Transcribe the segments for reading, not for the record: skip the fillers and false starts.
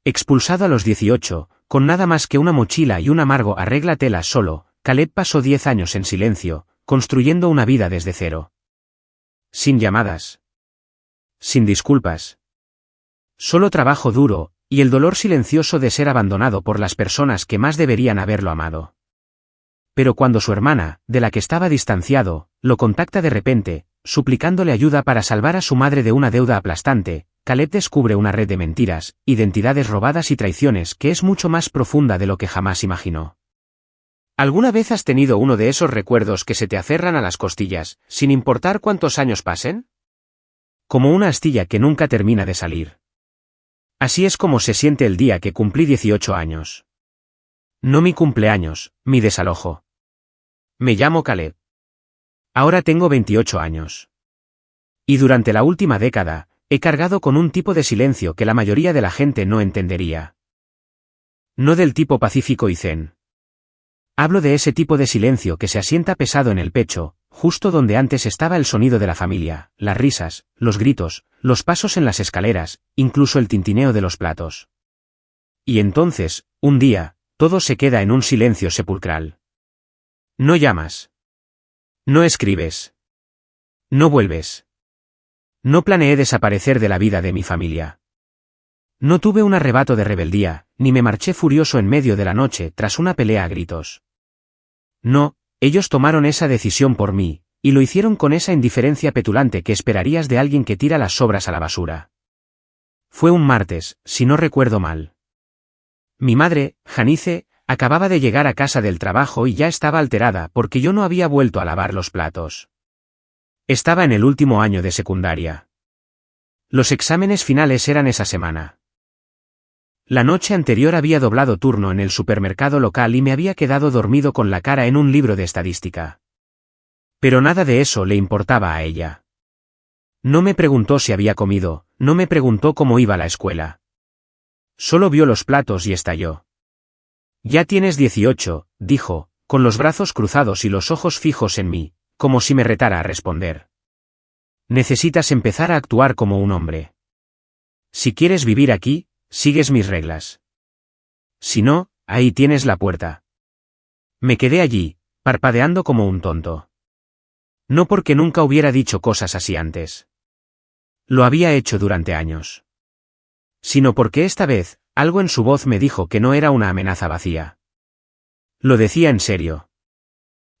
Expulsado a los 18, con nada más que una mochila y un amargo arréglatelas solo, Caleb pasó 10 años en silencio, construyendo una vida desde cero. Sin llamadas. Sin disculpas. Solo trabajo duro, y el dolor silencioso de ser abandonado por las personas que más deberían haberlo amado. Pero cuando su hermana, de la que estaba distanciado, lo contacta de repente, suplicándole ayuda para salvar a su madre de una deuda aplastante, Caleb descubre una red de mentiras, identidades robadas y traiciones que es mucho más profunda de lo que jamás imaginó. ¿Alguna vez has tenido uno de esos recuerdos que se te aferran a las costillas, sin importar cuántos años pasen? Como una astilla que nunca termina de salir. Así es como se siente el día que cumplí 18 años. No mi cumpleaños, mi desalojo. Me llamo Caleb. Ahora tengo 28 años. Y durante la última década, he cargado con un tipo de silencio que la mayoría de la gente no entendería. No del tipo pacífico y zen. Hablo de ese tipo de silencio que se asienta pesado en el pecho, justo donde antes estaba el sonido de la familia, las risas, los gritos, los pasos en las escaleras, incluso el tintineo de los platos. Y entonces, un día, todo se queda en un silencio sepulcral. No llamas. No escribes. No vuelves. No planeé desaparecer de la vida de mi familia. No tuve un arrebato de rebeldía, ni me marché furioso en medio de la noche tras una pelea a gritos. No, ellos tomaron esa decisión por mí, y lo hicieron con esa indiferencia petulante que esperarías de alguien que tira las sobras a la basura. Fue un martes, si no recuerdo mal. Mi madre, Janice, acababa de llegar a casa del trabajo y ya estaba alterada porque yo no había vuelto a lavar los platos. Estaba en el último año de secundaria. Los exámenes finales eran esa semana. La noche anterior había doblado turno en el supermercado local y me había quedado dormido con la cara en un libro de estadística. Pero nada de eso le importaba a ella. No me preguntó si había comido, no me preguntó cómo iba la escuela. Solo vio los platos y estalló. Ya tienes 18, dijo, con los brazos cruzados y los ojos fijos en mí, como si me retara a responder. Necesitas empezar a actuar como un hombre. Si quieres vivir aquí, sigues mis reglas. Si no, ahí tienes la puerta. Me quedé allí, parpadeando como un tonto. No porque nunca hubiera dicho cosas así antes. Lo había hecho durante años. Sino porque esta vez, algo en su voz me dijo que no era una amenaza vacía. Lo decía en serio.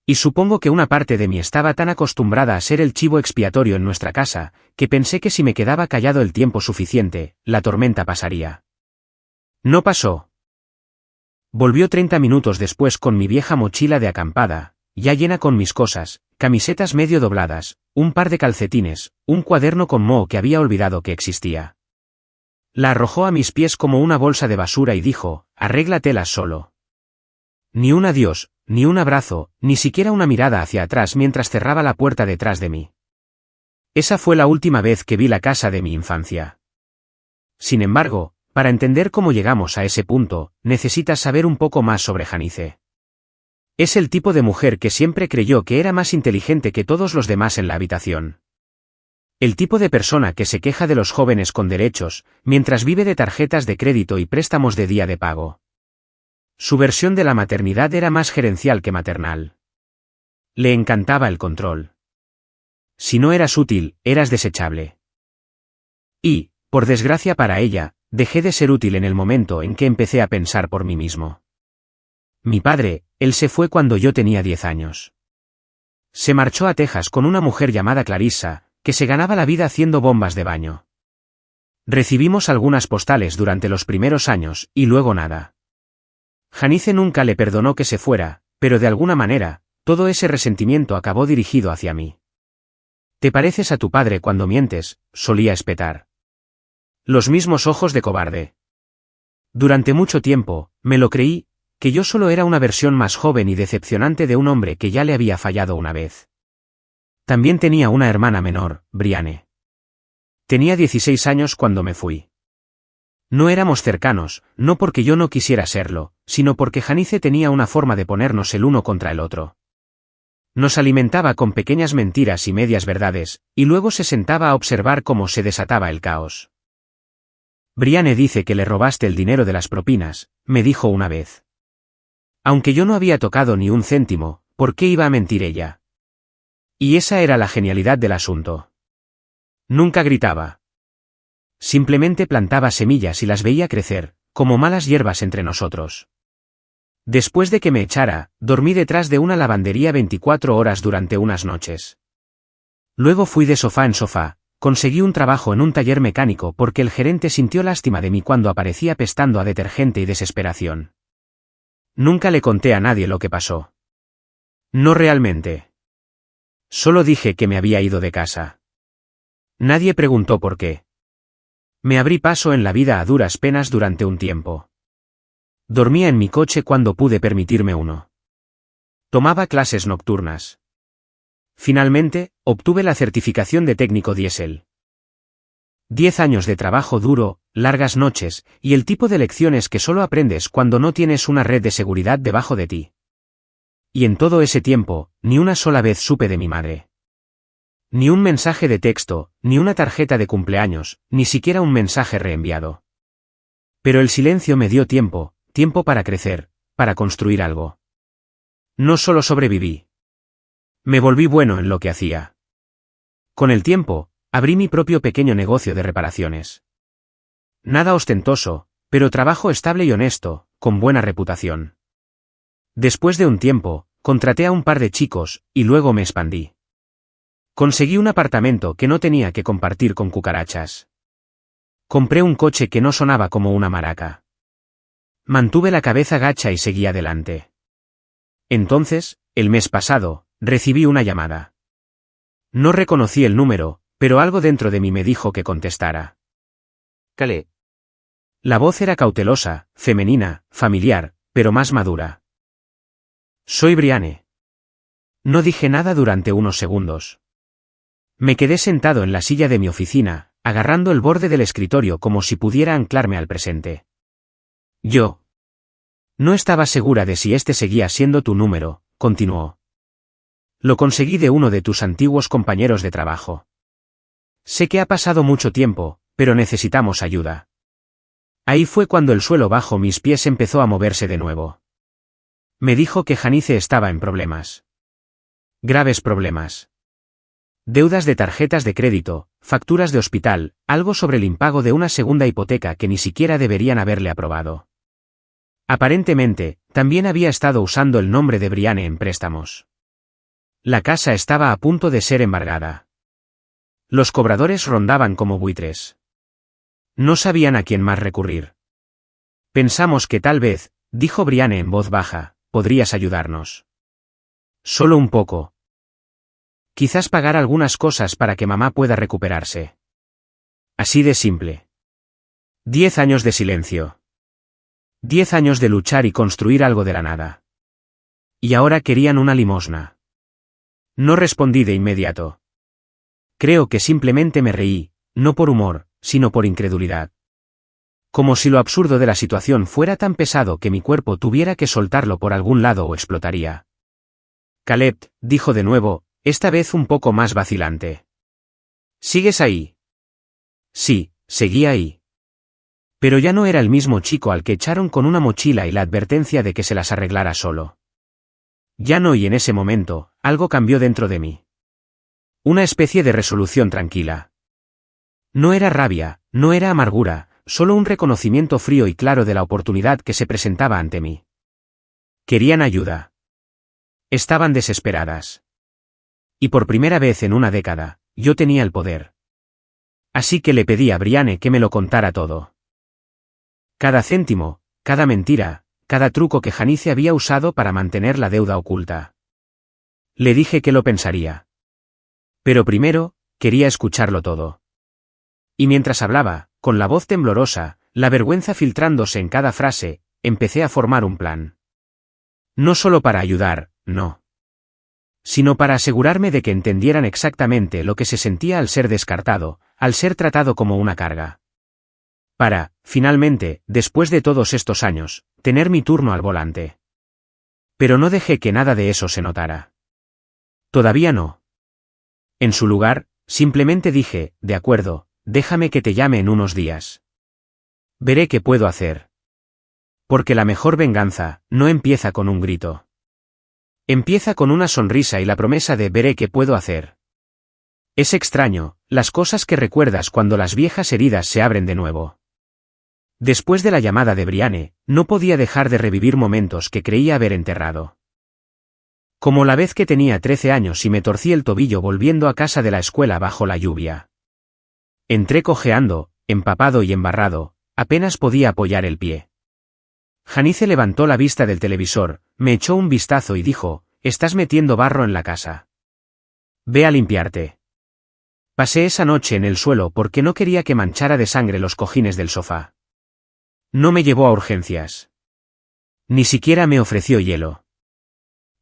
Y supongo que una parte de mí estaba tan acostumbrada a ser el chivo expiatorio en nuestra casa, que pensé que si me quedaba callado el tiempo suficiente, la tormenta pasaría. No pasó. Volvió 30 minutos después con mi vieja mochila de acampada, ya llena con mis cosas, camisetas medio dobladas, un par de calcetines, un cuaderno con moho que había olvidado que existía. La arrojó a mis pies como una bolsa de basura y dijo, arréglatelas solo. Ni un adiós, ni un abrazo, ni siquiera una mirada hacia atrás mientras cerraba la puerta detrás de mí. Esa fue la última vez que vi la casa de mi infancia. Sin embargo, para entender cómo llegamos a ese punto, necesitas saber un poco más sobre Janice. Es el tipo de mujer que siempre creyó que era más inteligente que todos los demás en la habitación. El tipo de persona que se queja de los jóvenes con derechos, mientras vive de tarjetas de crédito y préstamos de día de pago. Su versión de la maternidad era más gerencial que maternal. Le encantaba el control. Si no eras útil, eras desechable. Y, por desgracia para ella, dejé de ser útil en el momento en que empecé a pensar por mí mismo. Mi padre, él se fue cuando yo tenía 10 años. Se marchó a Texas con una mujer llamada Clarissa, que se ganaba la vida haciendo bombas de baño. Recibimos algunas postales durante los primeros años, y luego nada. Janice nunca le perdonó que se fuera, pero de alguna manera, todo ese resentimiento acabó dirigido hacia mí. «Te pareces a tu padre cuando mientes», solía espetar. Los mismos ojos de cobarde. Durante mucho tiempo, me lo creí, que yo solo era una versión más joven y decepcionante de un hombre que ya le había fallado una vez. También tenía una hermana menor, Brianne. Tenía 16 años cuando me fui. No éramos cercanos, no porque yo no quisiera serlo, sino porque Janice tenía una forma de ponernos el uno contra el otro. Nos alimentaba con pequeñas mentiras y medias verdades, y luego se sentaba a observar cómo se desataba el caos. Brianne dice que le robaste el dinero de las propinas, me dijo una vez. Aunque yo no había tocado ni un céntimo, ¿por qué iba a mentir ella? Y esa era la genialidad del asunto. Nunca gritaba. Simplemente plantaba semillas y las veía crecer, como malas hierbas entre nosotros. Después de que me echara, dormí detrás de una lavandería 24 horas durante unas noches. Luego fui de sofá en sofá, conseguí un trabajo en un taller mecánico porque el gerente sintió lástima de mí cuando aparecía apestando a detergente y desesperación. Nunca le conté a nadie lo que pasó. No realmente. Solo dije que me había ido de casa. Nadie preguntó por qué. Me abrí paso en la vida a duras penas durante un tiempo. Dormía en mi coche cuando pude permitirme uno. Tomaba clases nocturnas. Finalmente, obtuve la certificación de técnico diésel. 10 años de trabajo duro, largas noches, y el tipo de lecciones que solo aprendes cuando no tienes una red de seguridad debajo de ti. Y en todo ese tiempo, ni una sola vez supe de mi madre. Ni un mensaje de texto, ni una tarjeta de cumpleaños, ni siquiera un mensaje reenviado. Pero el silencio me dio tiempo para crecer, para construir algo. No solo sobreviví. Me volví bueno en lo que hacía. Con el tiempo, abrí mi propio pequeño negocio de reparaciones. Nada ostentoso, pero trabajo estable y honesto, con buena reputación. Después de un tiempo, contraté a un par de chicos, y luego me expandí. Conseguí un apartamento que no tenía que compartir con cucarachas. Compré un coche que no sonaba como una maraca. Mantuve la cabeza gacha y seguí adelante. Entonces, el mes pasado, recibí una llamada. No reconocí el número, pero algo dentro de mí me dijo que contestara. Caleb. La voz era cautelosa, femenina, familiar, pero más madura. Soy Brianne. No dije nada durante unos segundos. Me quedé sentado en la silla de mi oficina, agarrando el borde del escritorio como si pudiera anclarme al presente. Yo. No estaba segura de si este seguía siendo tu número, continuó. Lo conseguí de uno de tus antiguos compañeros de trabajo. Sé que ha pasado mucho tiempo, pero necesitamos ayuda. Ahí fue cuando el suelo bajo mis pies empezó a moverse de nuevo. Me dijo que Janice estaba en problemas. Graves problemas. Deudas de tarjetas de crédito, facturas de hospital, algo sobre el impago de una segunda hipoteca que ni siquiera deberían haberle aprobado. Aparentemente, también había estado usando el nombre de Brianne en préstamos. La casa estaba a punto de ser embargada. Los cobradores rondaban como buitres. No sabían a quién más recurrir. Pensamos que tal vez, dijo Brianne en voz baja, podrías ayudarnos. Solo un poco. Quizás pagar algunas cosas para que mamá pueda recuperarse. Así de simple. 10 años de silencio. 10 años de luchar y construir algo de la nada. Y ahora querían una limosna. No respondí de inmediato. Creo que simplemente me reí, no por humor, sino por incredulidad. Como si lo absurdo de la situación fuera tan pesado que mi cuerpo tuviera que soltarlo por algún lado o explotaría. Caleb, dijo de nuevo, esta vez un poco más vacilante. ¿Sigues ahí? Sí, seguía ahí. Pero ya no era el mismo chico al que echaron con una mochila y la advertencia de que se las arreglara solo. Ya no, y en ese momento, algo cambió dentro de mí. Una especie de resolución tranquila. No era rabia, no era amargura, solo un reconocimiento frío y claro de la oportunidad que se presentaba ante mí. Querían ayuda. Estaban desesperadas. Y por primera vez en una década, yo tenía el poder. Así que le pedí a Brianne que me lo contara todo. Cada céntimo, cada mentira, cada truco que Janice había usado para mantener la deuda oculta. Le dije que lo pensaría. Pero primero, quería escucharlo todo. Y mientras hablaba, con la voz temblorosa, la vergüenza filtrándose en cada frase, empecé a formar un plan. No solo para ayudar, no. Sino para asegurarme de que entendieran exactamente lo que se sentía al ser descartado, al ser tratado como una carga. Para, finalmente, después de todos estos años, tener mi turno al volante. Pero no dejé que nada de eso se notara. Todavía no. En su lugar, simplemente dije, de acuerdo, déjame que te llame en unos días. Veré qué puedo hacer. Porque la mejor venganza no empieza con un grito. Empieza con una sonrisa y la promesa de veré qué puedo hacer. Es extraño, las cosas que recuerdas cuando las viejas heridas se abren de nuevo. Después de la llamada de Brianne, no podía dejar de revivir momentos que creía haber enterrado. Como la vez que tenía 13 años y me torcí el tobillo volviendo a casa de la escuela bajo la lluvia. Entré cojeando, empapado y embarrado, apenas podía apoyar el pie. Janice levantó la vista del televisor, me echó un vistazo y dijo, «Estás metiendo barro en la casa. Ve a limpiarte». Pasé esa noche en el suelo porque no quería que manchara de sangre los cojines del sofá. No me llevó a urgencias. Ni siquiera me ofreció hielo.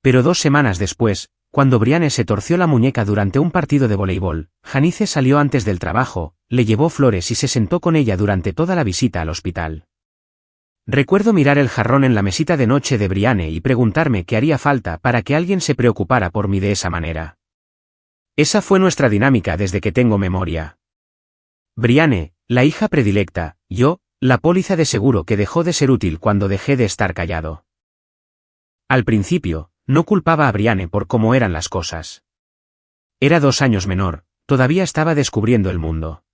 Pero 2 semanas después, cuando Brianne se torció la muñeca durante un partido de voleibol, Janice salió antes del trabajo, le llevó flores y se sentó con ella durante toda la visita al hospital. Recuerdo mirar el jarrón en la mesita de noche de Brianne y preguntarme qué haría falta para que alguien se preocupara por mí de esa manera. Esa fue nuestra dinámica desde que tengo memoria. Brianne, la hija predilecta, yo, la póliza de seguro que dejó de ser útil cuando dejé de estar callado. Al principio, no culpaba a Brianne por cómo eran las cosas. Era 2 años menor, todavía estaba descubriendo el mundo.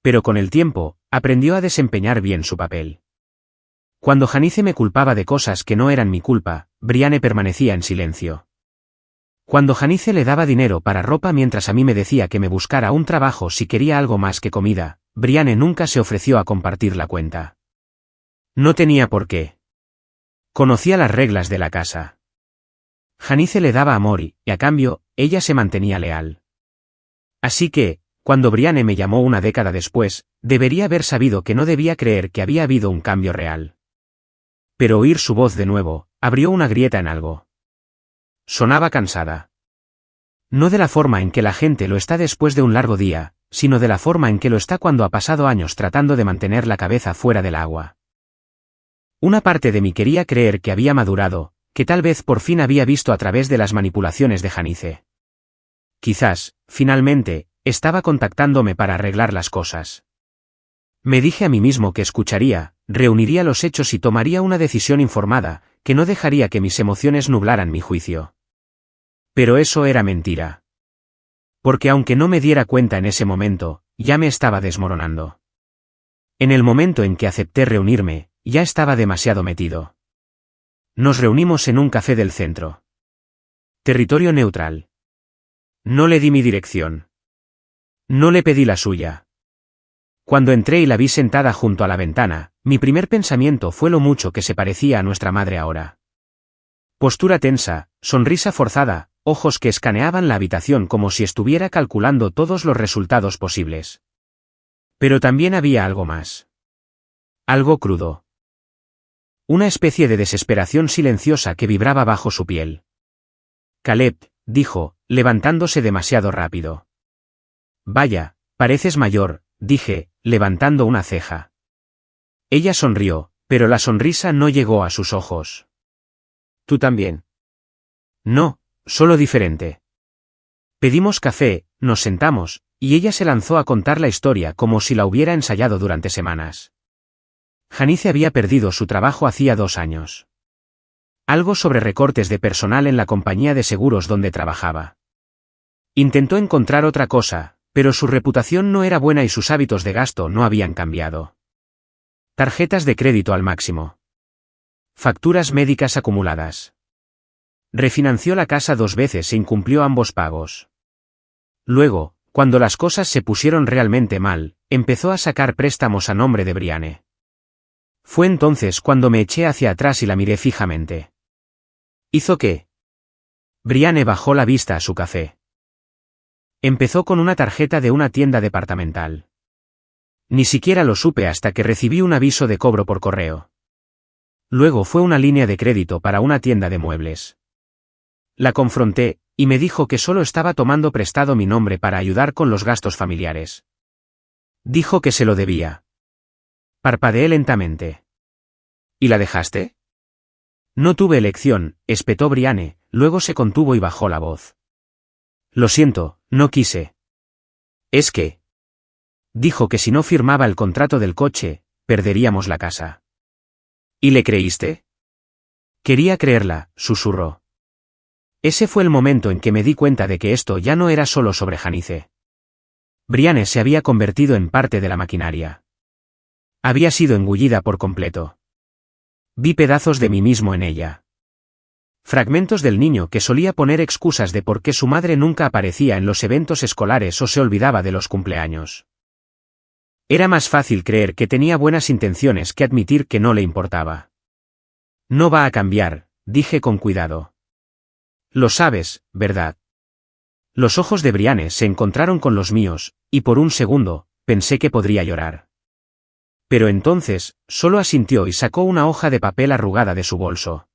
Pero con el tiempo, aprendió a desempeñar bien su papel. Cuando Janice me culpaba de cosas que no eran mi culpa, Brianne permanecía en silencio. Cuando Janice le daba dinero para ropa mientras a mí me decía que me buscara un trabajo si quería algo más que comida, Brianne nunca se ofreció a compartir la cuenta. No tenía por qué. Conocía las reglas de la casa. Janice le daba amor y, a cambio, ella se mantenía leal. Así que, cuando Brianne me llamó una década después, debería haber sabido que no debía creer que había habido un cambio real. Pero oír su voz de nuevo, abrió una grieta en algo. Sonaba cansada. No de la forma en que la gente lo está después de un largo día, sino de la forma en que lo está cuando ha pasado años tratando de mantener la cabeza fuera del agua. Una parte de mí quería creer que había madurado, que tal vez por fin había visto a través de las manipulaciones de Janice. Quizás, finalmente, estaba contactándome para arreglar las cosas. Me dije a mí mismo que escucharía, reuniría los hechos y tomaría una decisión informada, que no dejaría que mis emociones nublaran mi juicio. Pero eso era mentira. Porque aunque no me diera cuenta en ese momento, ya me estaba desmoronando. En el momento en que acepté reunirme, ya estaba demasiado metido. Nos reunimos en un café del centro. Territorio neutral. No le di mi dirección. No le pedí la suya. Cuando entré y la vi sentada junto a la ventana, mi primer pensamiento fue lo mucho que se parecía a nuestra madre ahora. Postura tensa, sonrisa forzada, ojos que escaneaban la habitación como si estuviera calculando todos los resultados posibles. Pero también había algo más. Algo crudo. Una especie de desesperación silenciosa que vibraba bajo su piel. Caleb, dijo, levantándose demasiado rápido. Vaya, pareces mayor, dije, levantando una ceja. Ella sonrió, pero la sonrisa no llegó a sus ojos. ¿Tú también? No, solo diferente. Pedimos café, nos sentamos, y ella se lanzó a contar la historia como si la hubiera ensayado durante semanas. Janice había perdido su trabajo hacía 2 años. Algo sobre recortes de personal en la compañía de seguros donde trabajaba. Intentó encontrar otra cosa, pero su reputación no era buena y sus hábitos de gasto no habían cambiado. Tarjetas de crédito al máximo. Facturas médicas acumuladas. Refinanció la casa 2 veces e incumplió ambos pagos. Luego, cuando las cosas se pusieron realmente mal, empezó a sacar préstamos a nombre de Brianne. Fue entonces cuando me eché hacia atrás y la miré fijamente. ¿Hizo qué? Brianne bajó la vista a su café. Empezó con una tarjeta de una tienda departamental. Ni siquiera lo supe hasta que recibí un aviso de cobro por correo. Luego fue una línea de crédito para una tienda de muebles. La confronté, y me dijo que solo estaba tomando prestado mi nombre para ayudar con los gastos familiares. Dijo que se lo debía. Parpadeé lentamente. ¿Y la dejaste? No tuve elección, espetó Brianne, luego se contuvo y bajó la voz. Lo siento, no quise. Es que... Dijo que si no firmaba el contrato del coche, perderíamos la casa. ¿Y le creíste? Quería creerla, susurró. Ese fue el momento en que me di cuenta de que esto ya no era solo sobre Janice. Brianne se había convertido en parte de la maquinaria. Había sido engullida por completo. Vi pedazos de mí mismo en ella. Fragmentos del niño que solía poner excusas de por qué su madre nunca aparecía en los eventos escolares o se olvidaba de los cumpleaños. Era más fácil creer que tenía buenas intenciones que admitir que no le importaba. No va a cambiar, dije con cuidado. Lo sabes, ¿verdad? Los ojos de Brianne se encontraron con los míos, y por un segundo, pensé que podría llorar. Pero entonces, solo asintió y sacó una hoja de papel arrugada de su bolso.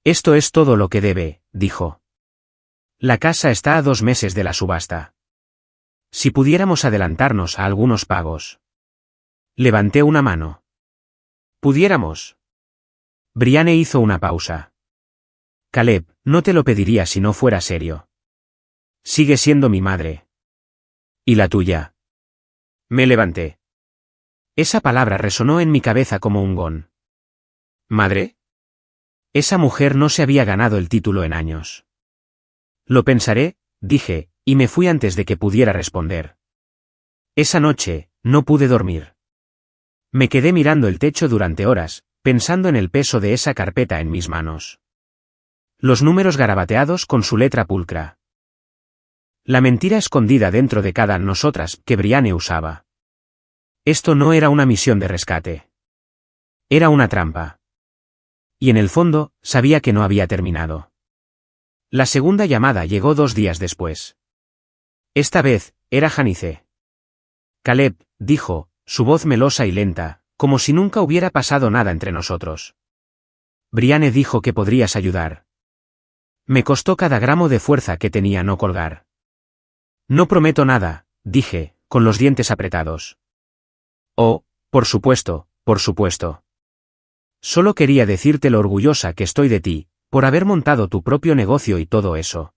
Esto es todo lo que debe, dijo. La casa está a 2 meses de la subasta. Si pudiéramos adelantarnos a algunos pagos. Levanté una mano. ¿Pudiéramos? Brianne hizo una pausa. Caleb, no te lo pediría si no fuera serio. Sigue siendo mi madre. ¿Y la tuya? Me levanté. Esa palabra resonó en mi cabeza como un gong. ¿Madre? Esa mujer no se había ganado el título en años. Lo pensaré, dije, y me fui antes de que pudiera responder. Esa noche, no pude dormir. Me quedé mirando el techo durante horas, pensando en el peso de esa carpeta en mis manos. Los números garabateados con su letra pulcra. La mentira escondida dentro de cada nosotras que Brianne usaba. Esto no era una misión de rescate. Era una trampa. Y en el fondo, sabía que no había terminado. La segunda llamada llegó 2 días después. Esta vez, era Janice. Caleb, dijo, su voz melosa y lenta, como si nunca hubiera pasado nada entre nosotros. Brianne dijo que podrías ayudar. Me costó cada gramo de fuerza que tenía no colgar. No prometo nada, dije, con los dientes apretados. Oh, por supuesto, por supuesto. Solo quería decirte lo orgullosa que estoy de ti, por haber montado tu propio negocio y todo eso.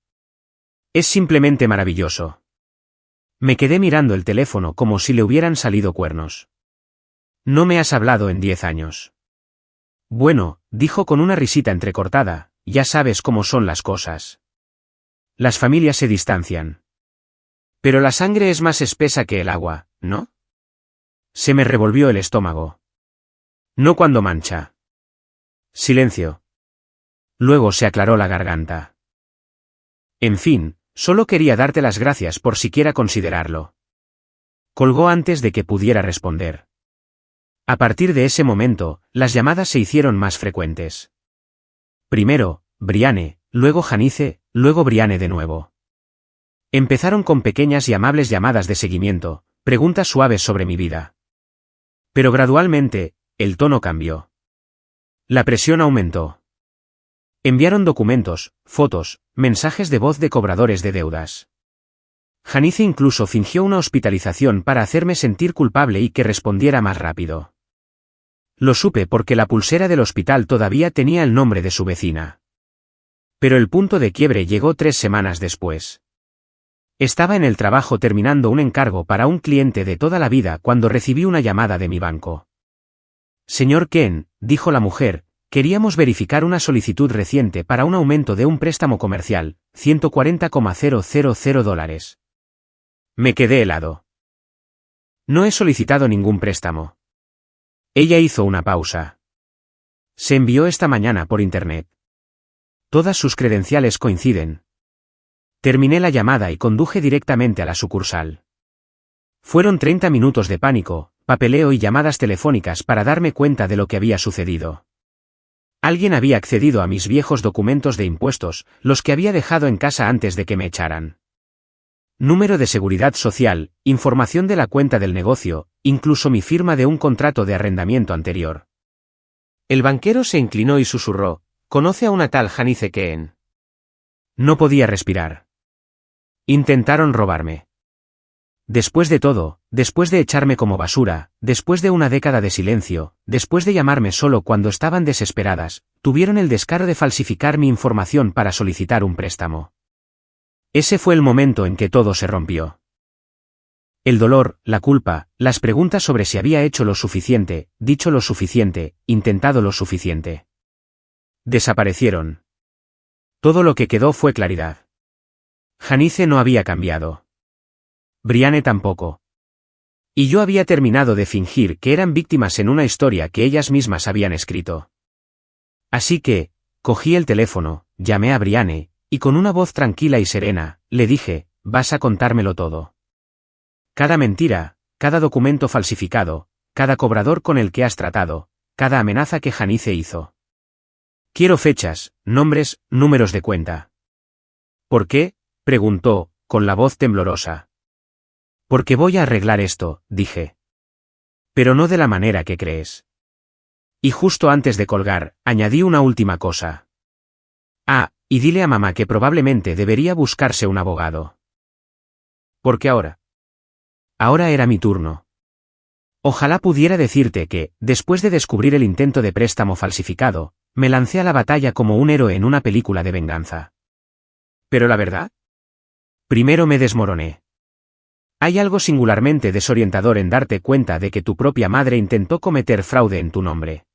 Es simplemente maravilloso. Me quedé mirando el teléfono como si le hubieran salido cuernos. No me has hablado en 10 años. Bueno, dijo con una risita entrecortada, ya sabes cómo son las cosas. Las familias se distancian. Pero la sangre es más espesa que el agua, ¿no? Se me revolvió el estómago. No cuando mancha. Silencio. Luego se aclaró la garganta. En fin, solo quería darte las gracias por siquiera considerarlo. Colgó antes de que pudiera responder. A partir de ese momento, las llamadas se hicieron más frecuentes. Primero, Brianne, luego Janice, luego Brianne de nuevo. Empezaron con pequeñas y amables llamadas de seguimiento, preguntas suaves sobre mi vida. Pero gradualmente, el tono cambió. La presión aumentó. Enviaron documentos, fotos, mensajes de voz de cobradores de deudas. Janice incluso fingió una hospitalización para hacerme sentir culpable y que respondiera más rápido. Lo supe porque la pulsera del hospital todavía tenía el nombre de su vecina. Pero el punto de quiebre llegó 3 semanas después. Estaba en el trabajo terminando un encargo para un cliente de toda la vida cuando recibí una llamada de mi banco. Señor Ken, dijo la mujer, queríamos verificar una solicitud reciente para un aumento de un préstamo comercial, $140,000. Me quedé helado. No he solicitado ningún préstamo. Ella hizo una pausa. Se envió esta mañana por internet. Todas sus credenciales coinciden. Terminé la llamada y conduje directamente a la sucursal. Fueron 30 minutos de pánico, papeleo y llamadas telefónicas para darme cuenta de lo que había sucedido. Alguien había accedido a mis viejos documentos de impuestos, los que había dejado en casa antes de que me echaran. Número de seguridad social, información de la cuenta del negocio, incluso mi firma de un contrato de arrendamiento anterior. El banquero se inclinó y susurró, ¿conoce a una tal Janice Ken? No podía respirar. Intentaron robarme. Después de todo, después de echarme como basura, después de una década de silencio, después de llamarme solo cuando estaban desesperadas, tuvieron el descaro de falsificar mi información para solicitar un préstamo. Ese fue el momento en que todo se rompió. El dolor, la culpa, las preguntas sobre si había hecho lo suficiente, dicho lo suficiente, intentado lo suficiente. Desaparecieron. Todo lo que quedó fue claridad. Janice no había cambiado. Brianne tampoco. Y yo había terminado de fingir que eran víctimas en una historia que ellas mismas habían escrito. Así que, cogí el teléfono, llamé a Brianne, y con una voz tranquila y serena, le dije, vas a contármelo todo. Cada mentira, cada documento falsificado, cada cobrador con el que has tratado, cada amenaza que Janice hizo. Quiero fechas, nombres, números de cuenta. ¿Por qué?, preguntó, con la voz temblorosa. Porque voy a arreglar esto, dije. Pero no de la manera que crees. Y justo antes de colgar, añadí una última cosa. Ah, y dile a mamá que probablemente debería buscarse un abogado. Porque ahora. Ahora era mi turno. Ojalá pudiera decirte que, después de descubrir el intento de préstamo falsificado, me lancé a la batalla como un héroe en una película de venganza. ¿Pero la verdad? Primero me desmoroné. Hay algo singularmente desorientador en darte cuenta de que tu propia madre intentó cometer fraude en tu nombre.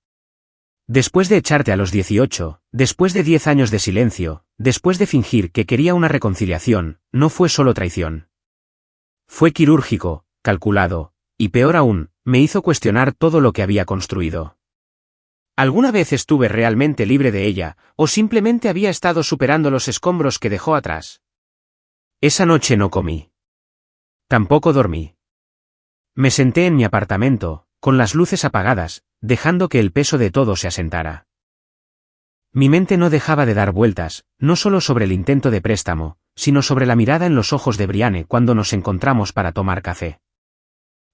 Después de echarte a los 18, después de 10 años de silencio, después de fingir que quería una reconciliación, no fue solo traición. Fue quirúrgico, calculado, y peor aún, me hizo cuestionar todo lo que había construido. ¿Alguna vez estuve realmente libre de ella, o simplemente había estado superando los escombros que dejó atrás? Esa noche no comí. Tampoco dormí. Me senté en mi apartamento, con las luces apagadas, dejando que el peso de todo se asentara. Mi mente no dejaba de dar vueltas, no solo sobre el intento de préstamo, sino sobre la mirada en los ojos de Brianne cuando nos encontramos para tomar café.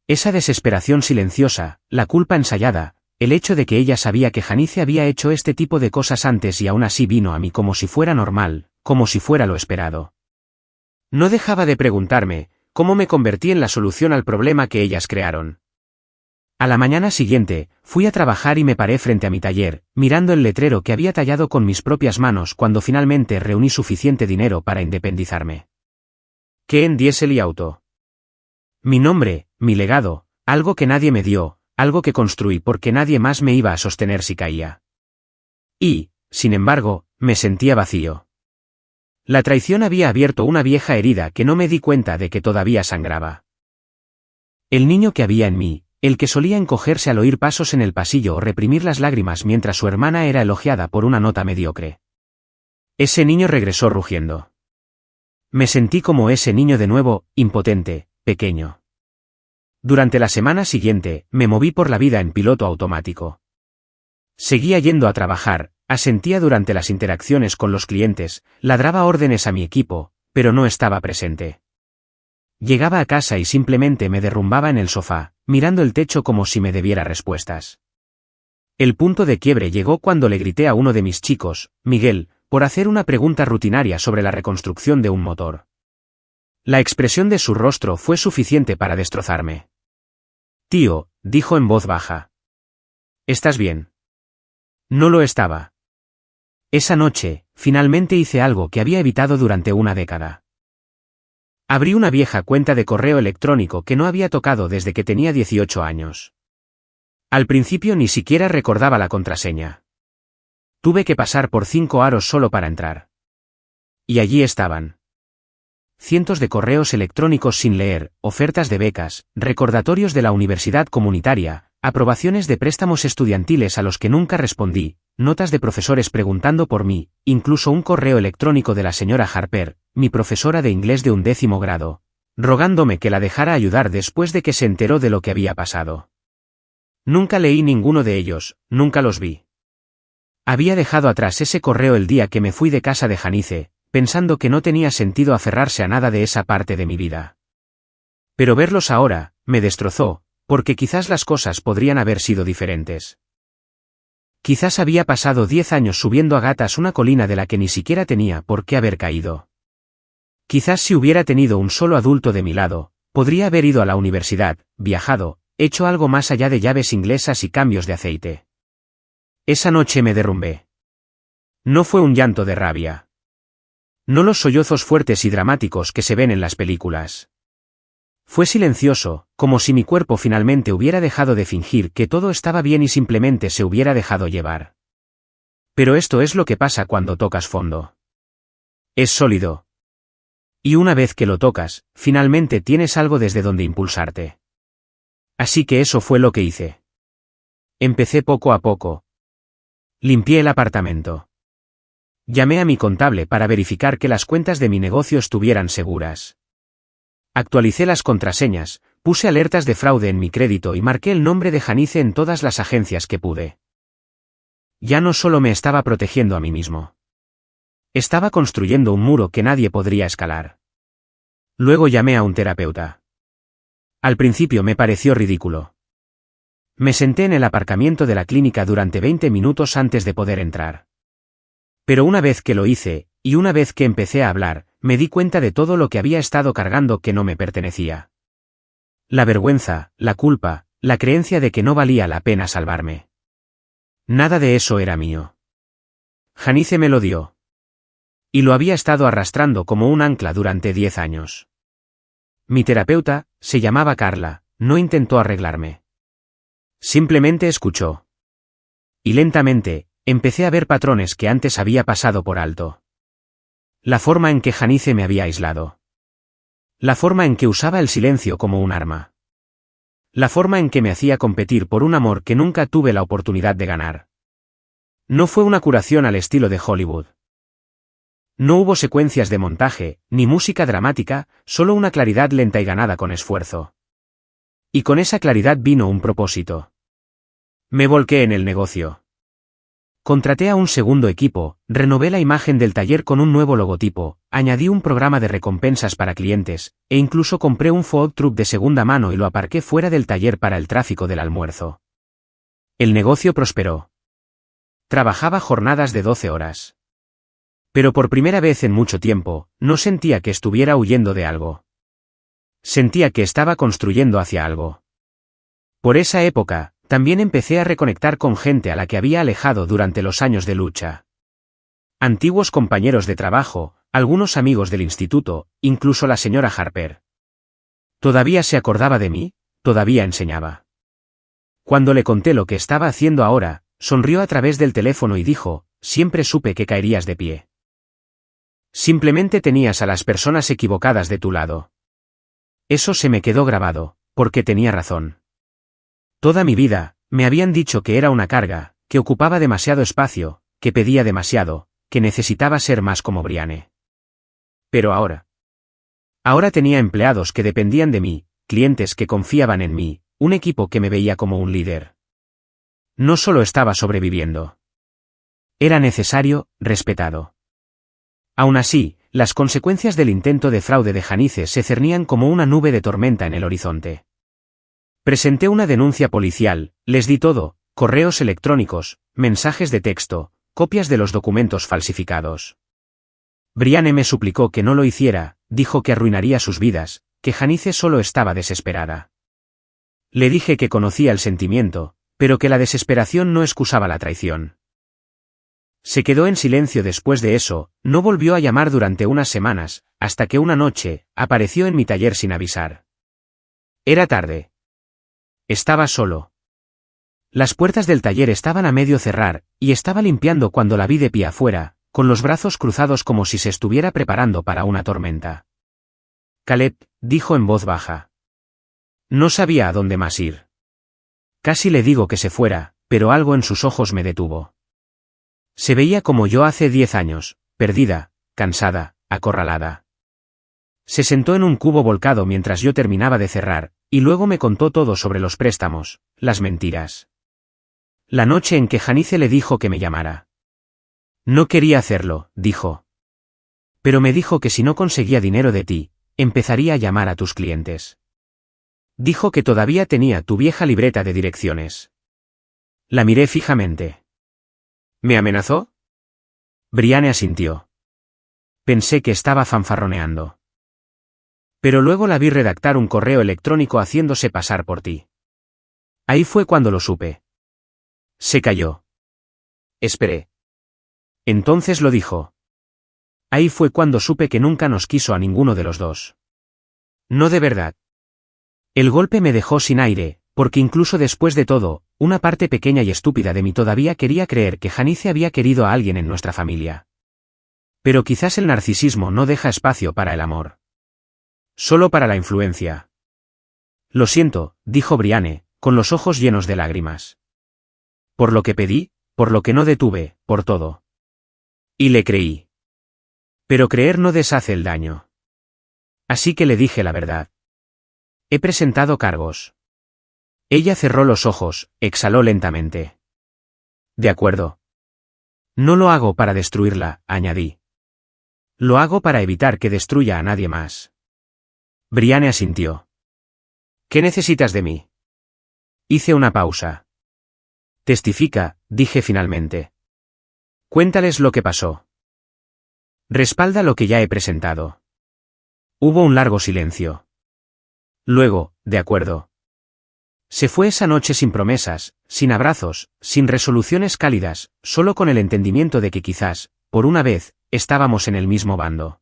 Esa desesperación silenciosa, la culpa ensayada, el hecho de que ella sabía que Janice había hecho este tipo de cosas antes y aún así vino a mí como si fuera normal, como si fuera lo esperado. No dejaba de preguntarme, ¿cómo me convertí en la solución al problema que ellas crearon? A la mañana siguiente, fui a trabajar y me paré frente a mi taller, mirando el letrero que había tallado con mis propias manos cuando finalmente reuní suficiente dinero para independizarme. Ken Diesel y Auto. Mi nombre, mi legado, algo que nadie me dio, algo que construí porque nadie más me iba a sostener si caía. Y, sin embargo, me sentía vacío. La traición había abierto una vieja herida que no me di cuenta de que todavía sangraba. El niño que había en mí, el que solía encogerse al oír pasos en el pasillo o reprimir las lágrimas mientras su hermana era elogiada por una nota mediocre. Ese niño regresó rugiendo. Me sentí como ese niño de nuevo, impotente, pequeño. Durante la semana siguiente, me moví por la vida en piloto automático. Seguía yendo a trabajar, asentía durante las interacciones con los clientes, ladraba órdenes a mi equipo, pero no estaba presente. Llegaba a casa y simplemente me derrumbaba en el sofá, mirando el techo como si me debiera respuestas. El punto de quiebre llegó cuando le grité a uno de mis chicos, Miguel, por hacer una pregunta rutinaria sobre la reconstrucción de un motor. La expresión de su rostro fue suficiente para destrozarme. Tío, dijo en voz baja. ¿Estás bien? No lo estaba. Esa noche, finalmente hice algo que había evitado durante una década. Abrí una vieja cuenta de correo electrónico que no había tocado desde que tenía 18 años. Al principio ni siquiera recordaba la contraseña. Tuve que pasar por 5 aros solo para entrar. Y allí estaban. Cientos de correos electrónicos sin leer, ofertas de becas, recordatorios de la universidad comunitaria, aprobaciones de préstamos estudiantiles a los que nunca respondí, notas de profesores preguntando por mí, incluso un correo electrónico de la señora Harper, mi profesora de inglés de 11º grado, rogándome que la dejara ayudar después de que se enteró de lo que había pasado. Nunca leí ninguno de ellos, nunca los vi. Había dejado atrás ese correo el día que me fui de casa de Janice, pensando que no tenía sentido aferrarse a nada de esa parte de mi vida. Pero verlos ahora, me destrozó, porque quizás las cosas podrían haber sido diferentes. Quizás había pasado 10 años subiendo a gatas una colina de la que ni siquiera tenía por qué haber caído. Quizás si hubiera tenido un solo adulto de mi lado, podría haber ido a la universidad, viajado, hecho algo más allá de llaves inglesas y cambios de aceite. Esa noche me derrumbé. No fue un llanto de rabia. No los sollozos fuertes y dramáticos que se ven en las películas. Fue silencioso, como si mi cuerpo finalmente hubiera dejado de fingir que todo estaba bien y simplemente se hubiera dejado llevar. Pero esto es lo que pasa cuando tocas fondo. Es sólido. Y una vez que lo tocas, finalmente tienes algo desde donde impulsarte. Así que eso fue lo que hice. Empecé poco a poco. Limpié el apartamento. Llamé a mi contable para verificar que las cuentas de mi negocio estuvieran seguras. Actualicé las contraseñas, puse alertas de fraude en mi crédito y marqué el nombre de Janice en todas las agencias que pude. Ya no solo me estaba protegiendo a mí mismo. Estaba construyendo un muro que nadie podría escalar. Luego llamé a un terapeuta. Al principio me pareció ridículo. Me senté en el aparcamiento de la clínica durante 20 minutos antes de poder entrar. Pero una vez que lo hice, y una vez que empecé a hablar, me di cuenta de todo lo que había estado cargando que no me pertenecía. La vergüenza, la culpa, la creencia de que no valía la pena salvarme. Nada de eso era mío. Janice me lo dio. Y lo había estado arrastrando como un ancla durante 10 años. Mi terapeuta, se llamaba Carla, no intentó arreglarme. Simplemente escuchó. Y lentamente, empecé a ver patrones que antes había pasado por alto. La forma en que Janice me había aislado. La forma en que usaba el silencio como un arma. La forma en que me hacía competir por un amor que nunca tuve la oportunidad de ganar. No fue una curación al estilo de Hollywood. No hubo secuencias de montaje, ni música dramática, solo una claridad lenta y ganada con esfuerzo. Y con esa claridad vino un propósito. Me volqué en el negocio. Contraté a un segundo equipo, renové la imagen del taller con un nuevo logotipo, añadí un programa de recompensas para clientes, e incluso compré un food truck de segunda mano y lo aparqué fuera del taller para el tráfico del almuerzo. El negocio prosperó. Trabajaba jornadas de 12 horas. Pero por primera vez en mucho tiempo, no sentía que estuviera huyendo de algo. Sentía que estaba construyendo hacia algo. Por esa época, también empecé a reconectar con gente a la que había alejado durante los años de lucha. Antiguos compañeros de trabajo, algunos amigos del instituto, incluso la señora Harper. ¿Todavía se acordaba de mí? Todavía enseñaba. Cuando le conté lo que estaba haciendo ahora, sonrió a través del teléfono y dijo, siempre supe que caerías de pie. Simplemente tenías a las personas equivocadas de tu lado. Eso se me quedó grabado, porque tenía razón. Toda mi vida, me habían dicho que era una carga, que ocupaba demasiado espacio, que pedía demasiado, que necesitaba ser más como Brianne. Pero ahora tenía empleados que dependían de mí, clientes que confiaban en mí, un equipo que me veía como un líder. No solo estaba sobreviviendo. Era necesario, respetado. Aún así, las consecuencias del intento de fraude de Janice se cernían como una nube de tormenta en el horizonte. Presenté una denuncia policial, les di todo, correos electrónicos, mensajes de texto, copias de los documentos falsificados. Brianne me suplicó que no lo hiciera, dijo que arruinaría sus vidas, que Janice solo estaba desesperada. Le dije que conocía el sentimiento, pero que la desesperación no excusaba la traición. Se quedó en silencio después de eso, no volvió a llamar durante unas semanas, hasta que una noche, apareció en mi taller sin avisar. Era tarde. Estaba solo. Las puertas del taller estaban a medio cerrar, y estaba limpiando cuando la vi de pie afuera, con los brazos cruzados como si se estuviera preparando para una tormenta. Caleb, dijo en voz baja. No sabía a dónde más ir. Casi le digo que se fuera, pero algo en sus ojos me detuvo. Se veía como yo hace 10 años, perdida, cansada, acorralada. Se sentó en un cubo volcado mientras yo terminaba de cerrar, y luego me contó todo sobre los préstamos, las mentiras. La noche en que Janice le dijo que me llamara. No quería hacerlo, dijo. Pero me dijo que si no conseguía dinero de ti, empezaría a llamar a tus clientes. Dijo que todavía tenía tu vieja libreta de direcciones. La miré fijamente. ¿Me amenazó? Brianne asintió. Pensé que estaba fanfarroneando. Pero luego la vi redactar un correo electrónico haciéndose pasar por ti. Ahí fue cuando lo supe. Se calló. Esperé. Entonces lo dijo. Ahí fue cuando supe que nunca nos quiso a ninguno de los dos. No de verdad. El golpe me dejó sin aire, porque incluso después de todo, una parte pequeña y estúpida de mí todavía quería creer que Janice había querido a alguien en nuestra familia. Pero quizás el narcisismo no deja espacio para el amor. Solo para la influencia. Lo siento, dijo Brianne, con los ojos llenos de lágrimas. Por lo que pedí, por lo que no detuve, por todo. Y le creí. Pero creer no deshace el daño. Así que le dije la verdad. He presentado cargos. Ella cerró los ojos, exhaló lentamente. De acuerdo. No lo hago para destruirla, añadí. Lo hago para evitar que destruya a nadie más. Brianne asintió. ¿Qué necesitas de mí? Hice una pausa. Testifica, dije finalmente. Cuéntales lo que pasó. Respalda lo que ya he presentado. Hubo un largo silencio. Luego, de acuerdo. Se fue esa noche sin promesas, sin abrazos, sin resoluciones cálidas, solo con el entendimiento de que quizás, por una vez, estábamos en el mismo bando.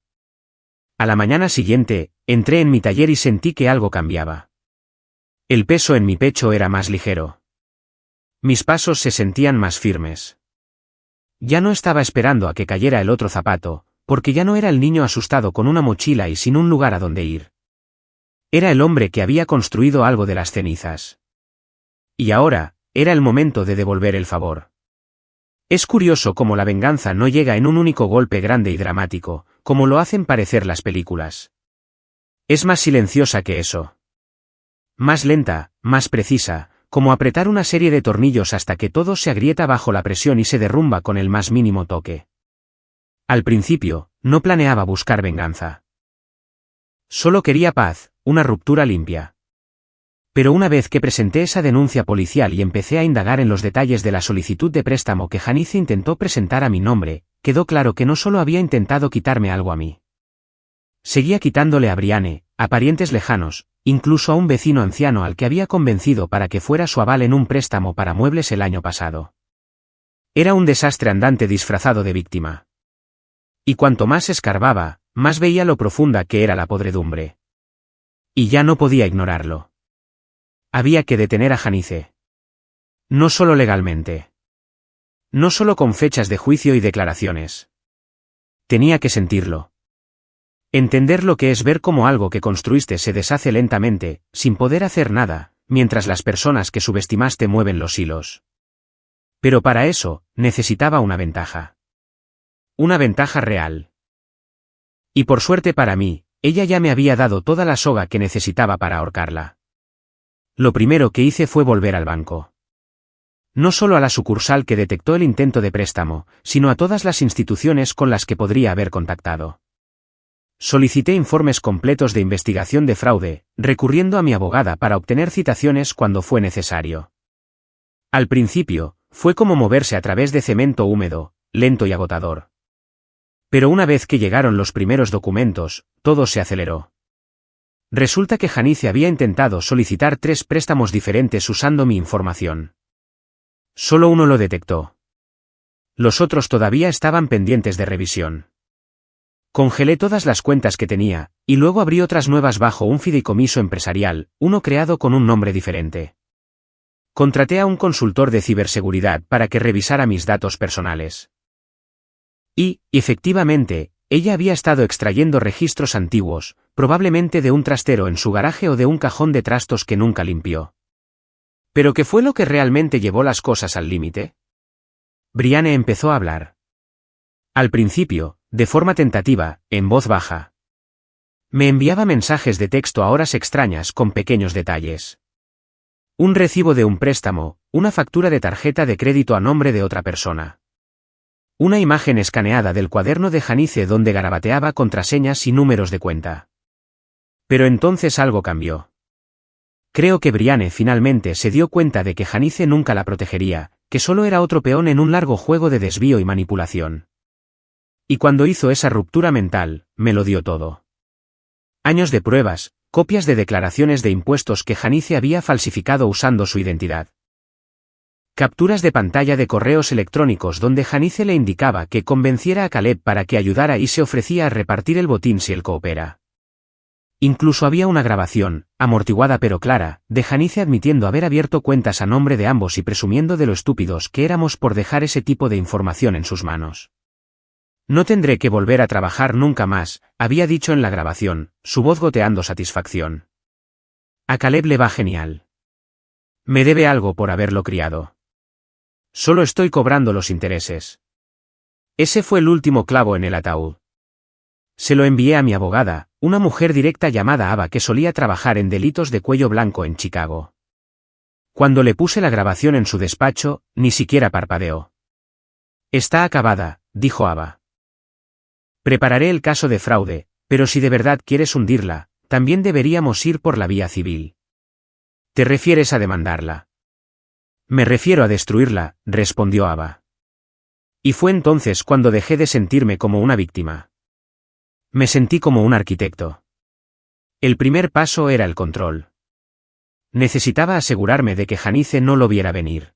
A la mañana siguiente, entré en mi taller y sentí que algo cambiaba. El peso en mi pecho era más ligero. Mis pasos se sentían más firmes. Ya no estaba esperando a que cayera el otro zapato, porque ya no era el niño asustado con una mochila y sin un lugar a donde ir. Era el hombre que había construido algo de las cenizas. Y ahora, era el momento de devolver el favor. Es curioso cómo la venganza no llega en un único golpe grande y dramático, como lo hacen parecer las películas. Es más silenciosa que eso. Más lenta, más precisa, como apretar una serie de tornillos hasta que todo se agrieta bajo la presión y se derrumba con el más mínimo toque. Al principio, no planeaba buscar venganza. Solo quería paz, una ruptura limpia. Pero una vez que presenté esa denuncia policial y empecé a indagar en los detalles de la solicitud de préstamo que Janice intentó presentar a mi nombre, quedó claro que no solo había intentado quitarme algo a mí. Seguía quitándole a Brianne, a parientes lejanos, incluso a un vecino anciano al que había convencido para que fuera su aval en un préstamo para muebles el año pasado. Era un desastre andante disfrazado de víctima. Y cuanto más escarbaba, más veía lo profunda que era la podredumbre. Y ya no podía ignorarlo. Había que detener a Janice. No solo legalmente. No solo con fechas de juicio y declaraciones. Tenía que sentirlo. Entender lo que es ver cómo algo que construiste se deshace lentamente, sin poder hacer nada, mientras las personas que subestimaste mueven los hilos. Pero para eso, necesitaba una ventaja. Una ventaja real. Y por suerte para mí, ella ya me había dado toda la soga que necesitaba para ahorcarla. Lo primero que hice fue volver al banco. No solo a la sucursal que detectó el intento de préstamo, sino a todas las instituciones con las que podría haber contactado. Solicité informes completos de investigación de fraude, recurriendo a mi abogada para obtener citaciones cuando fue necesario. Al principio, fue como moverse a través de cemento húmedo, lento y agotador. Pero una vez que llegaron los primeros documentos, todo se aceleró. Resulta que Janice había intentado solicitar 3 préstamos diferentes usando mi información. Solo uno lo detectó. Los otros todavía estaban pendientes de revisión. Congelé todas las cuentas que tenía, y luego abrí otras nuevas bajo un fideicomiso empresarial, uno creado con un nombre diferente. Contraté a un consultor de ciberseguridad para que revisara mis datos personales. Y, efectivamente, ella había estado extrayendo registros antiguos, probablemente de un trastero en su garaje o de un cajón de trastos que nunca limpió. ¿Pero qué fue lo que realmente llevó las cosas al límite? Brianne empezó a hablar. Al principio, de forma tentativa, en voz baja. Me enviaba mensajes de texto a horas extrañas con pequeños detalles. Un recibo de un préstamo, una factura de tarjeta de crédito a nombre de otra persona. Una imagen escaneada del cuaderno de Janice donde garabateaba contraseñas y números de cuenta. Pero entonces algo cambió. Creo que Brianne finalmente se dio cuenta de que Janice nunca la protegería, que solo era otro peón en un largo juego de desvío y manipulación. Y cuando hizo esa ruptura mental, me lo dio todo. Años de pruebas, copias de declaraciones de impuestos que Janice había falsificado usando su identidad. Capturas de pantalla de correos electrónicos donde Janice le indicaba que convenciera a Caleb para que ayudara y se ofrecía a repartir el botín si él coopera. Incluso había una grabación, amortiguada pero clara, de Janice admitiendo haber abierto cuentas a nombre de ambos y presumiendo de lo estúpidos que éramos por dejar ese tipo de información en sus manos. No tendré que volver a trabajar nunca más, había dicho en la grabación, su voz goteando satisfacción. A Caleb le va genial. Me debe algo por haberlo criado. Solo estoy cobrando los intereses. Ese fue el último clavo en el ataúd. Se lo envié a mi abogada, una mujer directa llamada Ava que solía trabajar en delitos de cuello blanco en Chicago. Cuando le puse la grabación en su despacho, ni siquiera parpadeó. Está acabada, dijo Ava. Prepararé el caso de fraude, pero si de verdad quieres hundirla, también deberíamos ir por la vía civil. ¿Te refieres a demandarla? Me refiero a destruirla, respondió Ava. Y fue entonces cuando dejé de sentirme como una víctima. Me sentí como un arquitecto. El primer paso era el control. Necesitaba asegurarme de que Janice no lo viera venir.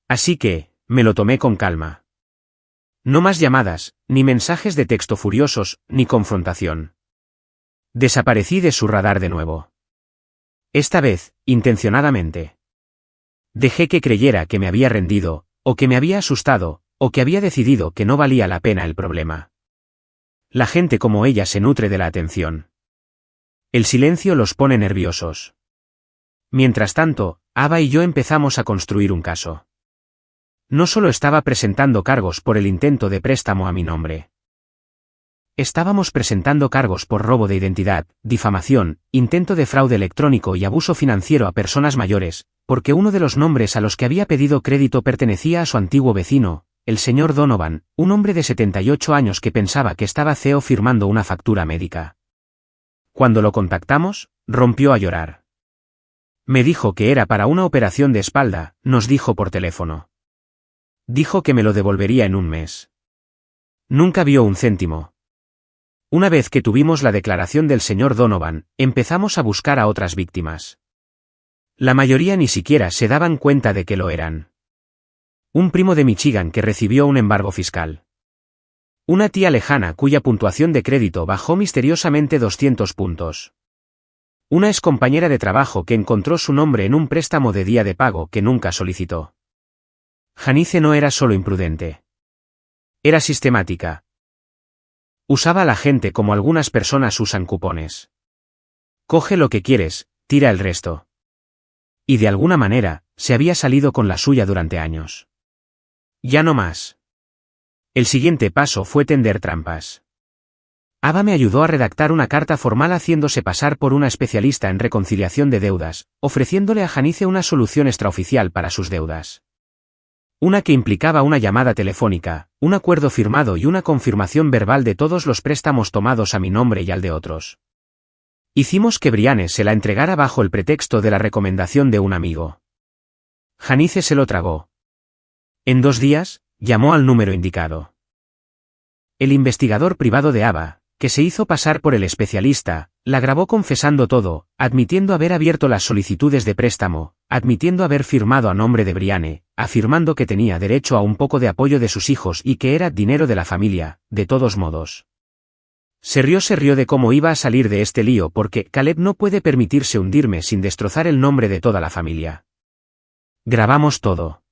Así que, me lo tomé con calma. No más llamadas, ni mensajes de texto furiosos, ni confrontación. Desaparecí de su radar de nuevo. Esta vez, intencionadamente. Dejé que creyera que me había rendido, o que me había asustado, o que había decidido que no valía la pena el problema. La gente como ella se nutre de la atención. El silencio los pone nerviosos. Mientras tanto, Ava y yo empezamos a construir un caso. No solo estaba presentando cargos por el intento de préstamo a mi nombre. Estábamos presentando cargos por robo de identidad, difamación, intento de fraude electrónico y abuso financiero a personas mayores, porque uno de los nombres a los que había pedido crédito pertenecía a su antiguo vecino, el señor Donovan, un hombre de 78 años que pensaba que estaba CEO firmando una factura médica. Cuando lo contactamos, rompió a llorar. Me dijo que era para una operación de espalda, nos dijo por teléfono. Dijo que me lo devolvería en un mes. Nunca vio un céntimo. Una vez que tuvimos la declaración del señor Donovan, empezamos a buscar a otras víctimas. La mayoría ni siquiera se daban cuenta de que lo eran. Un primo de Michigan que recibió un embargo fiscal. Una tía lejana cuya puntuación de crédito bajó misteriosamente 200 puntos. Una excompañera de trabajo que encontró su nombre en un préstamo de día de pago que nunca solicitó. Janice no era solo imprudente. Era sistemática. Usaba a la gente como algunas personas usan cupones. Coge lo que quieres, tira el resto. Y de alguna manera, se había salido con la suya durante años. Ya no más. El siguiente paso fue tender trampas. Ava me ayudó a redactar una carta formal haciéndose pasar por una especialista en reconciliación de deudas, ofreciéndole a Janice una solución extraoficial para sus deudas. Una que implicaba una llamada telefónica, un acuerdo firmado y una confirmación verbal de todos los préstamos tomados a mi nombre y al de otros. Hicimos que Brianne se la entregara bajo el pretexto de la recomendación de un amigo. Janice se lo tragó. En 2 días, llamó al número indicado. El investigador privado de Ava, que se hizo pasar por el especialista, la grabó confesando todo, admitiendo haber abierto las solicitudes de préstamo, admitiendo haber firmado a nombre de Brianne, afirmando que tenía derecho a un poco de apoyo de sus hijos y que era dinero de la familia, de todos modos. Se rió de cómo iba a salir de este lío porque Caleb no puede permitirse hundirme sin destrozar el nombre de toda la familia. Grabamos todo.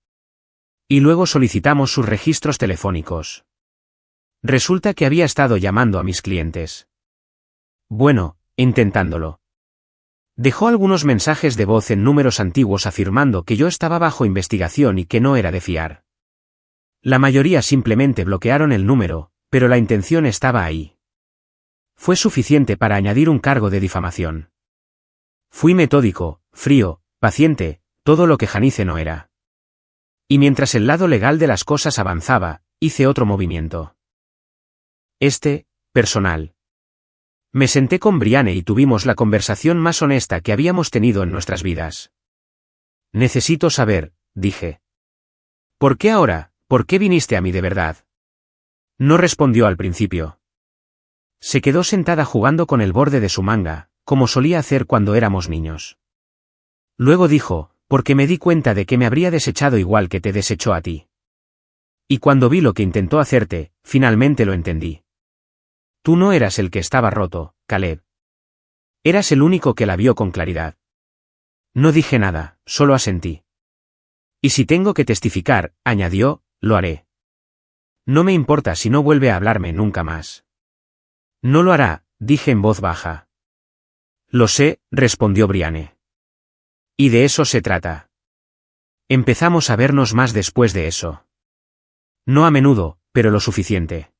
Y luego solicitamos sus registros telefónicos. Resulta que había estado llamando a mis clientes. Bueno, intentándolo. Dejó algunos mensajes de voz en números antiguos afirmando que yo estaba bajo investigación y que no era de fiar. La mayoría simplemente bloquearon el número, pero la intención estaba ahí. Fue suficiente para añadir un cargo de difamación. Fui metódico, frío, paciente, todo lo que Janice no era. Y mientras el lado legal de las cosas avanzaba, hice otro movimiento. Personal. Me senté con Brianne y tuvimos la conversación más honesta que habíamos tenido en nuestras vidas. Necesito saber, dije. ¿Por qué ahora? ¿Por qué viniste a mí de verdad? No respondió al principio. Se quedó sentada jugando con el borde de su manga, como solía hacer cuando éramos niños. Luego dijo, porque me di cuenta de que me habría desechado igual que te desechó a ti. Y cuando vi lo que intentó hacerte, finalmente lo entendí. Tú no eras el que estaba roto, Caleb. Eras el único que la vio con claridad. No dije nada, solo asentí. Y si tengo que testificar, añadió, lo haré. No me importa si no vuelve a hablarme nunca más. No lo hará, dije en voz baja. Lo sé, respondió Brianne. Y de eso se trata. Empezamos a vernos más después de eso. No a menudo, pero lo suficiente.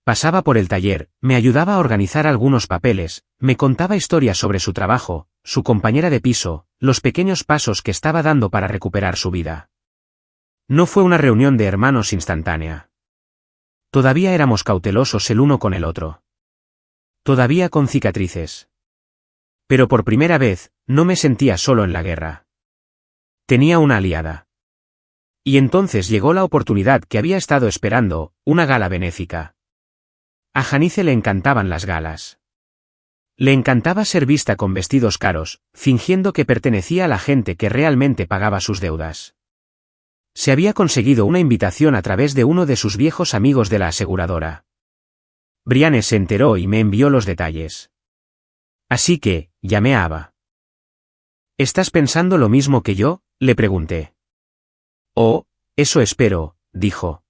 Pasaba por el taller, me ayudaba a organizar algunos papeles, me contaba historias sobre su trabajo, su compañera de piso, los pequeños pasos que estaba dando para recuperar su vida. No fue una reunión de hermanos instantánea. Todavía éramos cautelosos el uno con el otro. Todavía con cicatrices. Pero por primera vez, no me sentía solo en la guerra. Tenía una aliada. Y entonces llegó la oportunidad que había estado esperando, una gala benéfica. A Janice le encantaban las galas. Le encantaba ser vista con vestidos caros, fingiendo que pertenecía a la gente que realmente pagaba sus deudas. Se había conseguido una invitación a través de uno de sus viejos amigos de la aseguradora. Brianne se enteró y me envió los detalles. Así que, llamé a Ava. ¿Estás pensando lo mismo que yo?, le pregunté. Oh, eso espero, dijo.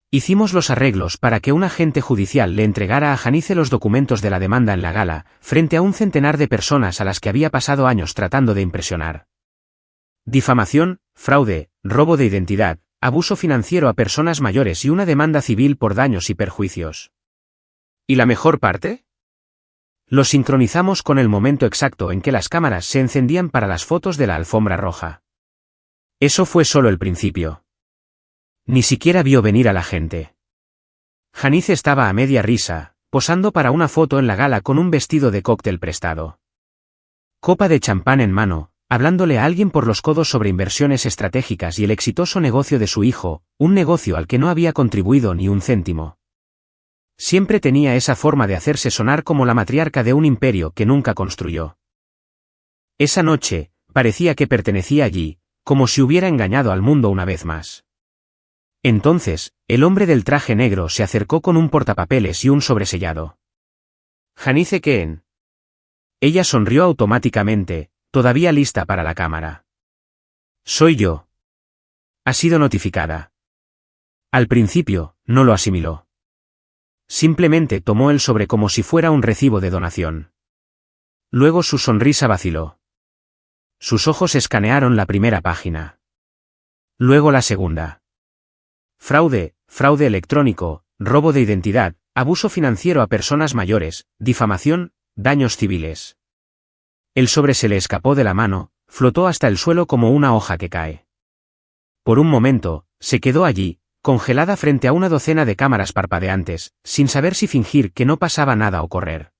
Hicimos los arreglos para que un agente judicial le entregara a Janice los documentos de la demanda en la gala, frente a un centenar de personas a las que había pasado años tratando de impresionar. Difamación, fraude, robo de identidad, abuso financiero a personas mayores y una demanda civil por daños y perjuicios. ¿Y la mejor parte? Lo sincronizamos con el momento exacto en que las cámaras se encendían para las fotos de la alfombra roja. Eso fue solo el principio. Ni siquiera vio venir a la gente. Janice estaba a media risa, posando para una foto en la gala con un vestido de cóctel prestado. Copa de champán en mano, hablándole a alguien por los codos sobre inversiones estratégicas y el exitoso negocio de su hijo, un negocio al que no había contribuido ni un céntimo. Siempre tenía esa forma de hacerse sonar como la matriarca de un imperio que nunca construyó. Esa noche, parecía que pertenecía allí, como si hubiera engañado al mundo una vez más. Entonces, el hombre del traje negro se acercó con un portapapeles y un sobresellado. Janice Keen. Ella sonrió automáticamente, todavía lista para la cámara. Soy yo. Ha sido notificada. Al principio, no lo asimiló. Simplemente tomó el sobre como si fuera un recibo de donación. Luego su sonrisa vaciló. Sus ojos escanearon la primera página. Luego la segunda. Fraude, fraude electrónico, robo de identidad, abuso financiero a personas mayores, difamación, daños civiles. El sobre se le escapó de la mano, flotó hasta el suelo como una hoja que cae. Por un momento, se quedó allí, congelada frente a una docena de cámaras parpadeantes, sin saber si fingir que no pasaba nada o correr.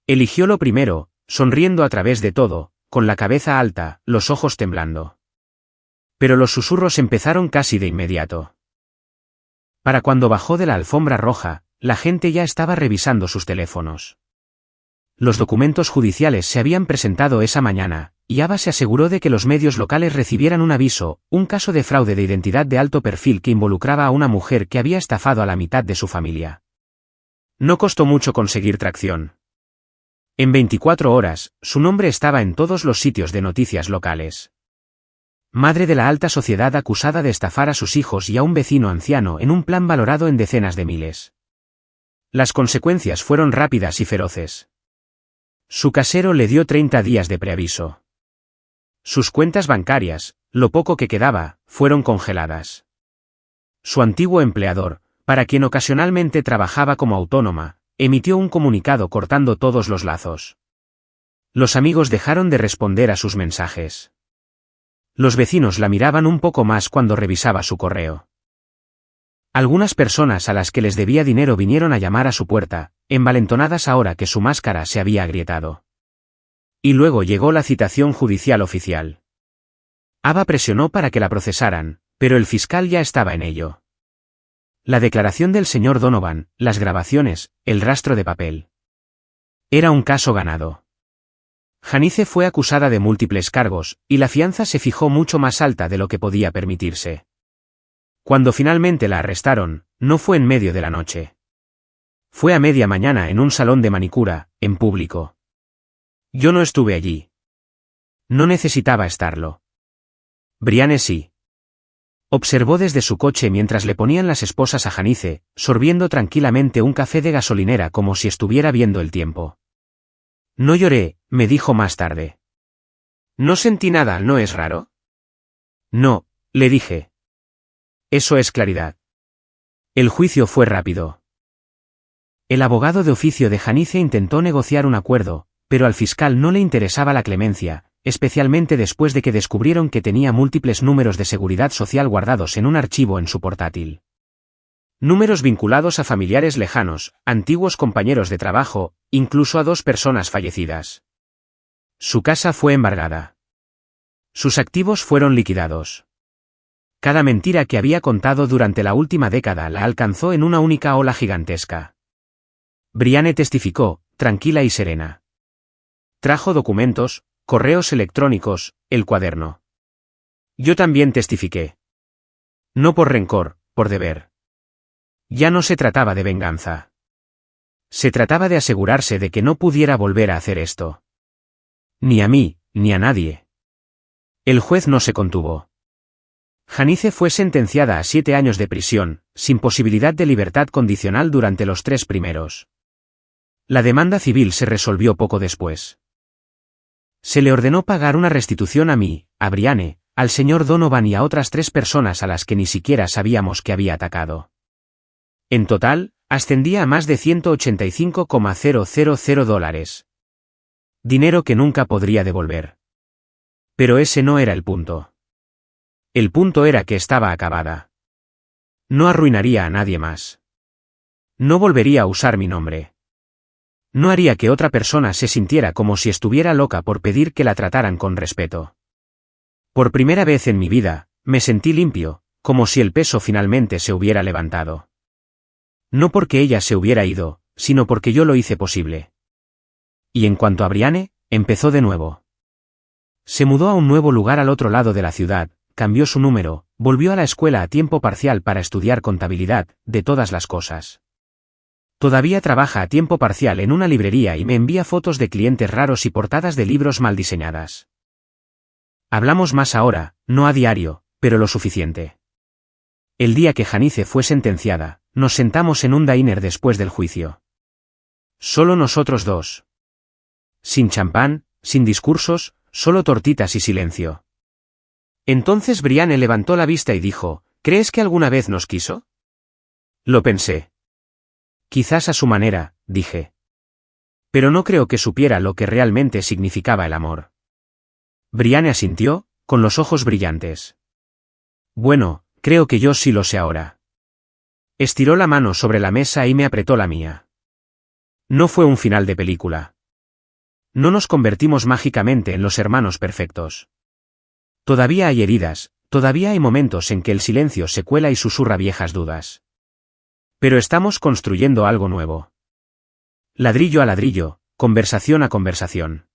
Eligió lo primero, sonriendo a través de todo, con la cabeza alta, los ojos temblando. Pero los susurros empezaron casi de inmediato. Para cuando bajó de la alfombra roja, la gente ya estaba revisando sus teléfonos. Los documentos judiciales se habían presentado esa mañana, y Ava se aseguró de que los medios locales recibieran un aviso, un caso de fraude de identidad de alto perfil que involucraba a una mujer que había estafado a la mitad de su familia. No costó mucho conseguir tracción. En 24 horas, su nombre estaba en todos los sitios de noticias locales. Madre de la alta sociedad acusada de estafar a sus hijos y a un vecino anciano en un plan valorado en decenas de miles. Las consecuencias fueron rápidas y feroces. Su casero le dio 30 días de preaviso. Sus cuentas bancarias, lo poco que quedaba, fueron congeladas. Su antiguo empleador, para quien ocasionalmente trabajaba como autónoma, emitió un comunicado cortando todos los lazos. Los amigos dejaron de responder a sus mensajes. Los vecinos la miraban un poco más cuando revisaba su correo. Algunas personas a las que les debía dinero vinieron a llamar a su puerta, envalentonadas ahora que su máscara se había agrietado. Y luego llegó la citación judicial oficial. Ava presionó para que la procesaran, pero el fiscal ya estaba en ello. La declaración del señor Donovan, las grabaciones, el rastro de papel. Era un caso ganado. Janice fue acusada de múltiples cargos, y la fianza se fijó mucho más alta de lo que podía permitirse. Cuando finalmente la arrestaron, no fue en medio de la noche. Fue a media mañana en un salón de manicura, en público. Yo no estuve allí. No necesitaba estarlo. Brianne sí. Observó desde su coche mientras le ponían las esposas a Janice, sorbiendo tranquilamente un café de gasolinera como si estuviera viendo el tiempo. No lloré, me dijo más tarde. No sentí nada, ¿no es raro? No, le dije. Eso es claridad. El juicio fue rápido. El abogado de oficio de Janice intentó negociar un acuerdo, pero al fiscal no le interesaba la clemencia, especialmente después de que descubrieron que tenía múltiples números de seguridad social guardados en un archivo en su portátil. Números vinculados a familiares lejanos, antiguos compañeros de trabajo, incluso a 2 personas fallecidas. Su casa fue embargada. Sus activos fueron liquidados. Cada mentira que había contado durante la última década la alcanzó en una única ola gigantesca. Brianne testificó, tranquila y serena. Trajo documentos, correos electrónicos, el cuaderno. Yo también testifiqué. No por rencor, por deber. Ya no se trataba de venganza. Se trataba de asegurarse de que no pudiera volver a hacer esto. Ni a mí, ni a nadie. El juez no se contuvo. Janice fue sentenciada a 7 años de prisión, sin posibilidad de libertad condicional durante los 3 primeros. La demanda civil se resolvió poco después. Se le ordenó pagar una restitución a mí, a Brianne, al señor Donovan y a otras 3 personas a las que ni siquiera sabíamos que había atacado. En total, ascendía a más de $185,000. Dinero que nunca podría devolver. Pero ese no era el punto. El punto era que estaba acabada. No arruinaría a nadie más. No volvería a usar mi nombre. No haría que otra persona se sintiera como si estuviera loca por pedir que la trataran con respeto. Por primera vez en mi vida, me sentí limpio, como si el peso finalmente se hubiera levantado. No porque ella se hubiera ido, sino porque yo lo hice posible. Y en cuanto a Brianne, empezó de nuevo. Se mudó a un nuevo lugar al otro lado de la ciudad, cambió su número, volvió a la escuela a tiempo parcial para estudiar contabilidad, de todas las cosas. Todavía trabaja a tiempo parcial en una librería y me envía fotos de clientes raros y portadas de libros mal diseñadas. Hablamos más ahora, no a diario, pero lo suficiente. El día que Janice fue sentenciada, nos sentamos en un diner después del juicio. Solo nosotros 2. Sin champán, sin discursos, solo tortitas y silencio. Entonces Brianne levantó la vista y dijo, ¿crees que alguna vez nos quiso? Lo pensé. Quizás a su manera, dije. Pero no creo que supiera lo que realmente significaba el amor. Brianne asintió, con los ojos brillantes. Bueno, creo que yo sí lo sé ahora. Estiró la mano sobre la mesa y me apretó la mía. No fue un final de película. No nos convertimos mágicamente en los hermanos perfectos. Todavía hay heridas, todavía hay momentos en que el silencio se cuela y susurra viejas dudas. Pero estamos construyendo algo nuevo. Ladrillo a ladrillo, conversación a conversación.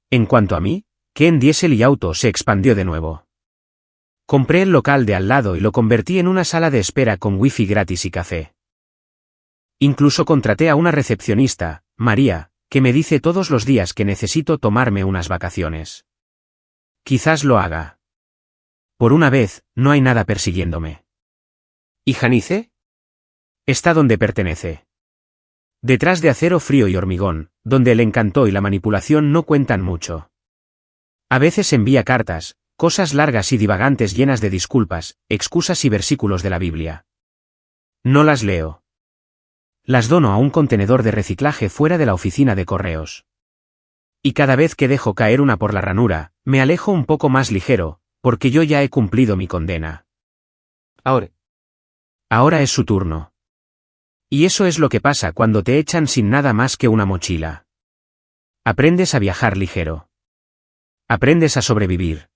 En cuanto a mí, Ken Diesel y Auto se expandió de nuevo. Compré el local de al lado y lo convertí en una sala de espera con wifi gratis y café. Incluso contraté a una recepcionista, María, que me dice todos los días que necesito tomarme unas vacaciones. Quizás lo haga. Por una vez, no hay nada persiguiéndome. ¿Y Janice? Está donde pertenece. Detrás de acero frío y hormigón, donde el encanto y la manipulación no cuentan mucho. A veces envía cartas, cosas largas y divagantes llenas de disculpas, excusas y versículos de la Biblia. No las leo. Las dono a un contenedor de reciclaje fuera de la oficina de correos. Y cada vez que dejo caer una por la ranura, me alejo un poco más ligero, porque yo ya he cumplido mi condena. Ahora es su turno. Y eso es lo que pasa cuando te echan sin nada más que una mochila. Aprendes a viajar ligero. Aprendes a sobrevivir.